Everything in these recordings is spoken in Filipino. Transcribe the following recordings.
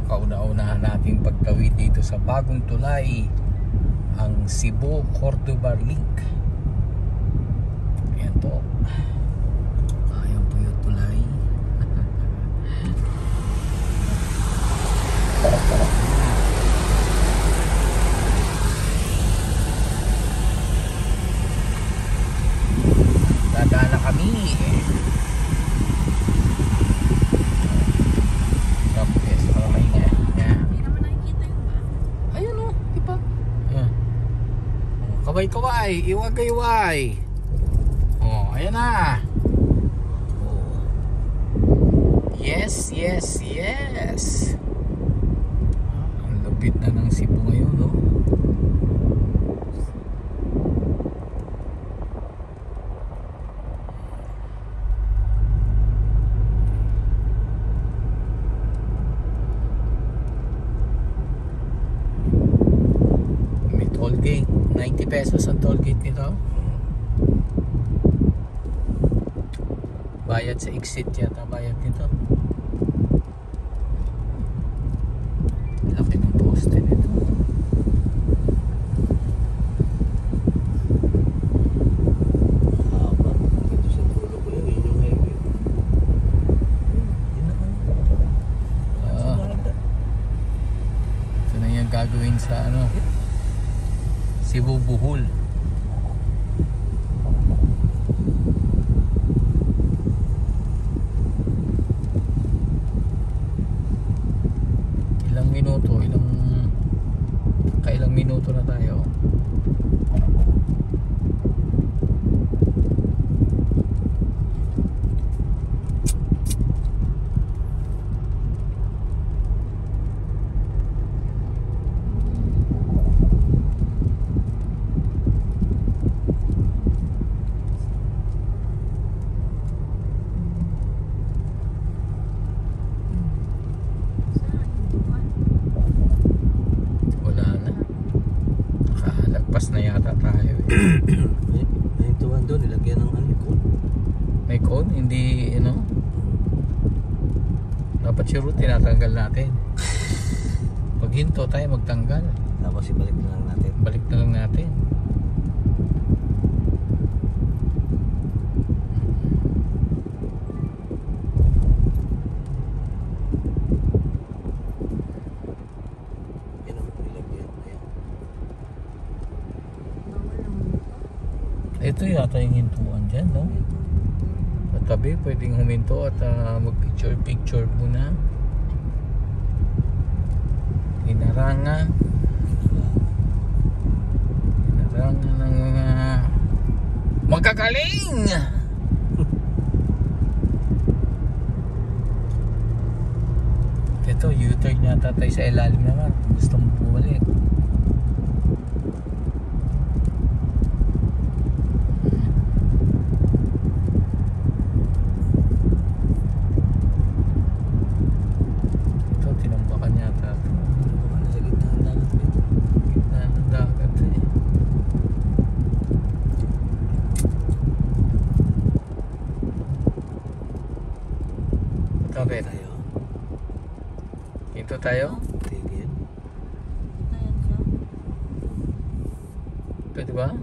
kauna-unahan nating pagtawid dito sa bagong tulay, ang Cebu-Cordoba Link. Ayan po. Ayan po yung tulay. Dadaan na kami. Kaway-kaway, iwagay-way. Oh, ayan na. Oh. Yes, yes, yes. Ang lupit na ng Cebu ngayon, no? May toll gate. 90 pesos ang toll gate nito. Bayad sa exit yata, bayad nito. Laki ng poste nito. Haba. Ito sa dulo ko yun, yung highway. Ito na yung gagawin sa ano, Cebu Bohol. Kailang minuto na tayo. Pas na yata tayo. May tuwan doon, nilagyan ng cone. May cone? Hindi, dapat sure tinatanggal natin. Pag hinto tayo magtanggal. Tapos ibalik na lang natin. Balik na lang natin. Ito yata yung hintuan dyan, no? Sa tabi, pwedeng huminto at mag-picture muna. Hinarangan ng mga magkagaling! Ito, U-turn yata tayo sa ilalim naman. Gusto mo bumalik. Tabi tayo. Ito tayo? Tigil. Pwede ba?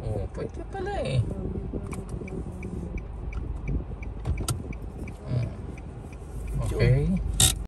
Oo, pwede pala eh. Okay.